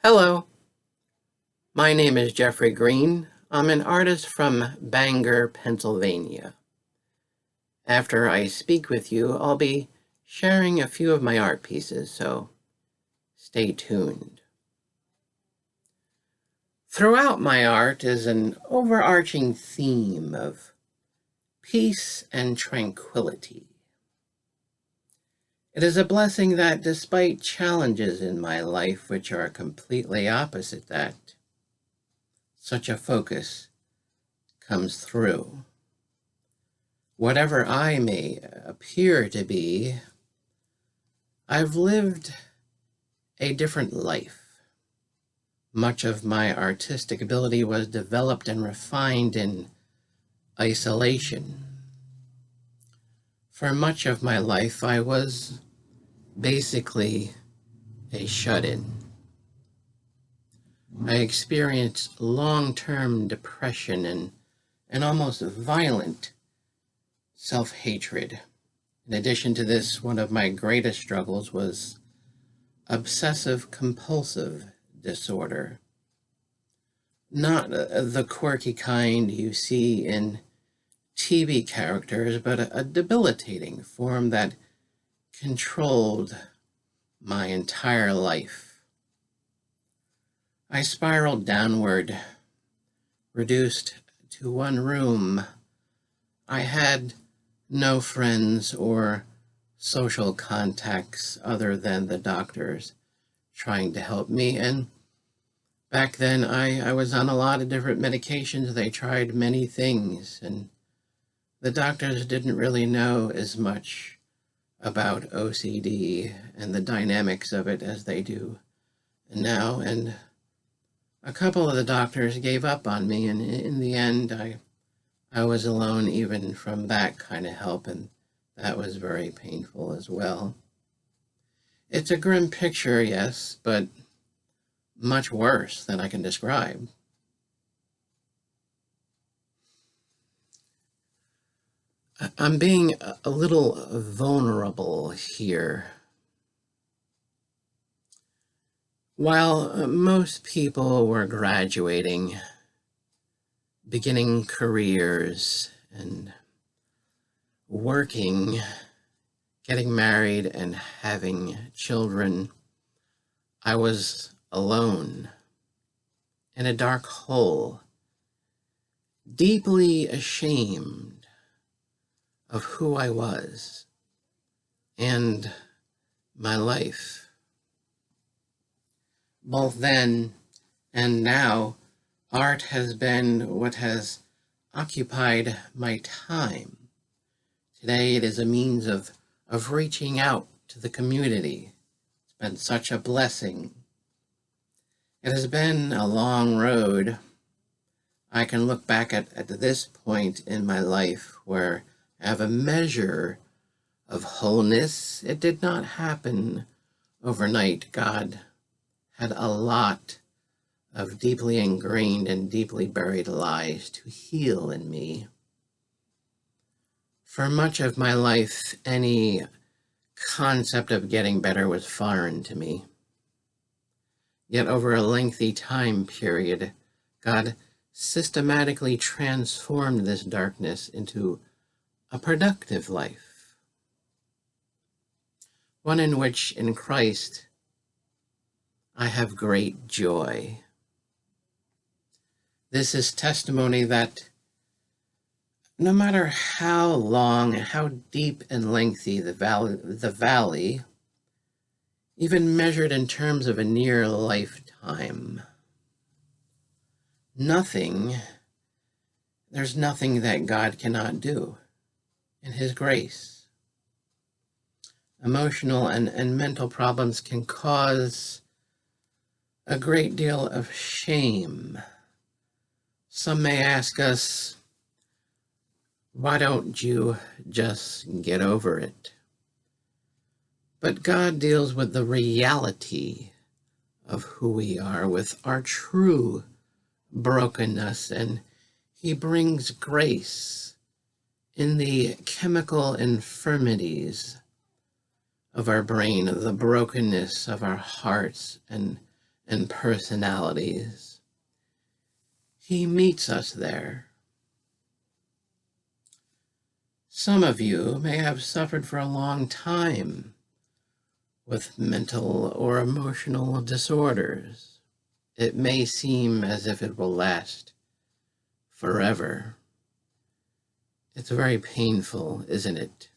Hello, my name is Jeffrey Green. I'm an artist from Bangor, Pennsylvania. After I speak with you, I'll be sharing a few of my art pieces, so stay tuned. Throughout my art is an overarching theme of peace and tranquility. It is a blessing that despite challenges in my life which are completely opposite that, such a focus comes through. Whatever I may appear to be, I've lived a different life. Much of my artistic ability was developed and refined in isolation. For much of my life, I was basically a shut-in. I experienced long-term depression and almost violent self-hatred. In addition to this, one of my greatest struggles was Obsessive-Compulsive Disorder. Not the quirky kind you see in TV characters, but a debilitating form that controlled my entire life. I spiraled downward, reduced to one room. I had no friends or social contacts other than the doctors trying to help me. And back then I was on a lot of different medications. They tried many things, and the doctors didn't really know as much about OCD and the dynamics of it as they do now. And a couple of the doctors gave up on me, and in the end I was alone even from that kind of help, and that was very painful as well. It's a grim picture, yes, but much worse than I can describe. I'm being a little vulnerable here. While most people were graduating, beginning careers, and working, getting married, and having children, I was alone in a dark hole, deeply ashamed of who I was and my life. Both then and now, art has been what has occupied my time. Today it is a means of reaching out to the community. It's been such a blessing. It has been a long road. I can look back at this point in my life where I have a measure of wholeness. It did not happen overnight. God had a lot of deeply ingrained and deeply buried lies to heal in me. For much of my life, any concept of getting better was foreign to me. Yet over a lengthy time period, God systematically transformed this darkness into a productive life, one in which in Christ I have great joy. This is testimony that no matter how long, how deep and lengthy the valley, even measured in terms of a near lifetime, there's nothing that God cannot do in His grace. Emotional and mental problems can cause a great deal of shame. Some may ask us, why don't you just get over it? But God deals with the reality of who we are, with our true brokenness, and He brings grace in the chemical infirmities of our brain, of the brokenness of our hearts, and and personalities. He meets us there. Some of you may have suffered for a long time with mental or emotional disorders. It may seem as if it will last forever. It's very painful, isn't it?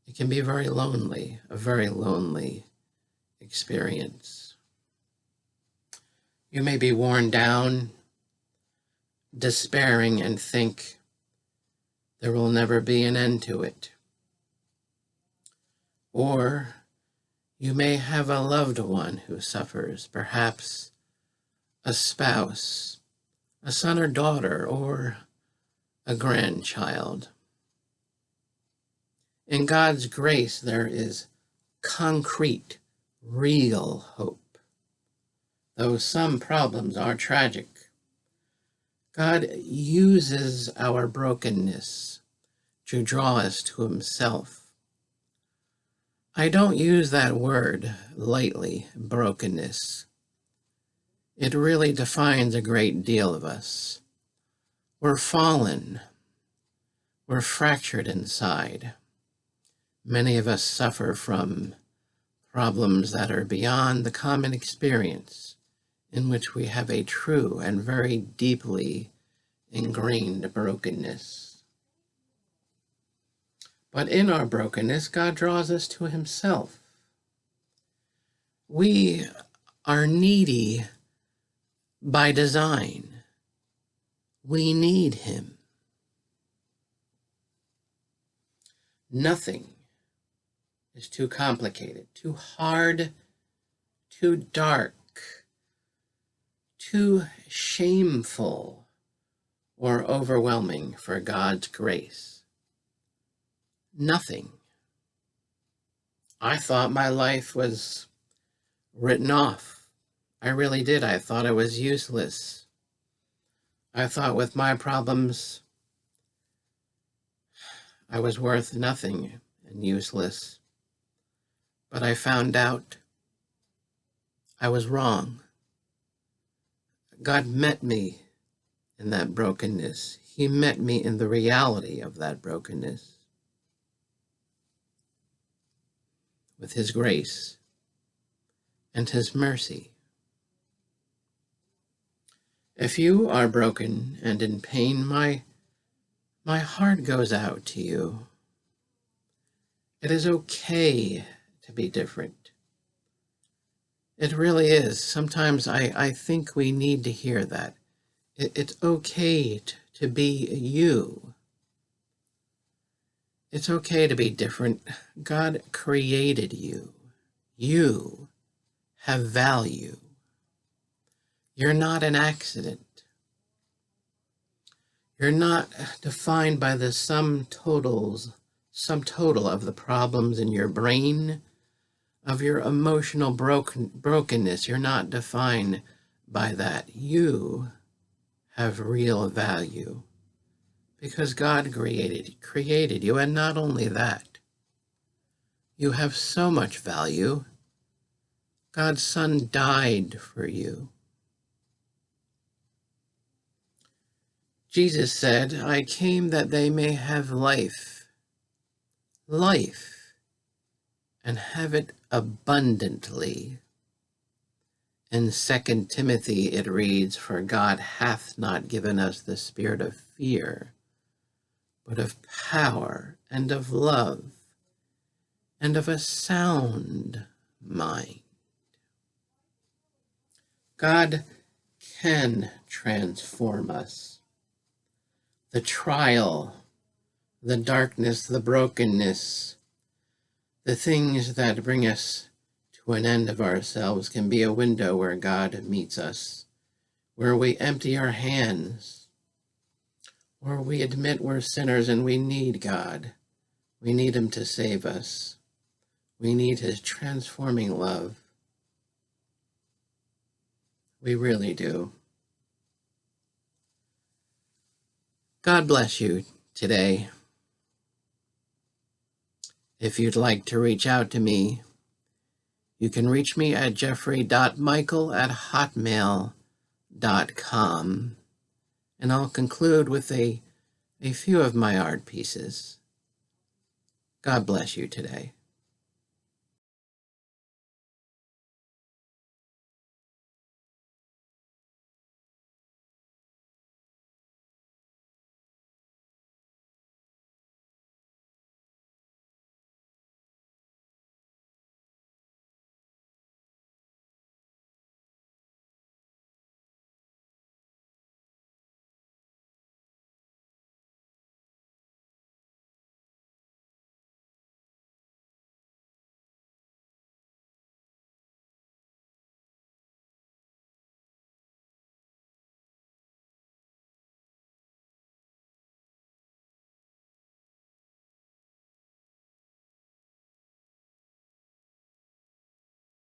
It can be very lonely, a very lonely experience. You may be worn down, despairing, and think there will never be an end to it. Or you may have a loved one who suffers, perhaps a spouse, a son or daughter, or a grandchild. In God's grace, there is concrete, real hope. Though some problems are tragic, God uses our brokenness to draw us to himself. I don't use that word lightly, brokenness. It really defines a great deal of us. We're fallen. We're fractured inside. Many of us suffer from problems that are beyond the common experience, in which we have a true and very deeply ingrained brokenness. But in our brokenness, God draws us to himself. We are needy by design. We need him. Nothing is too complicated, too hard, too dark, too shameful, or overwhelming for God's grace. Nothing. I thought my life was written off. I really did. I thought I was useless. I thought with my problems, I was worth nothing and useless. But I found out I was wrong. God met me in that brokenness. He met me in the reality of that brokenness. With his grace and his mercy. If you are broken and in pain, my heart goes out to you. It is okay to be different. It really is. Sometimes I think we need to hear that. It's okay to be you. It's okay to be different. God created you. You have value. You're not an accident. You're not defined by the sum total of the problems in your brain, of your emotional brokenness. You're not defined by that. You have real value because God created you. And not only that, you have so much value. God's Son died for you. Jesus said, I came that they may have life, and have it abundantly. In 2 Timothy it reads, for God hath not given us the spirit of fear, but of power and of love and of a sound mind. God can transform us. The trial, the darkness, the brokenness, the things that bring us to an end of ourselves can be a window where God meets us, where we empty our hands, where we admit we're sinners and we need God. We need him to save us. We need his transforming love. We really do. God bless you today. If you'd like to reach out to me, You can reach me at jeffrey.michael@hotmail.com. And I'll conclude with a few of my art pieces. God bless you today.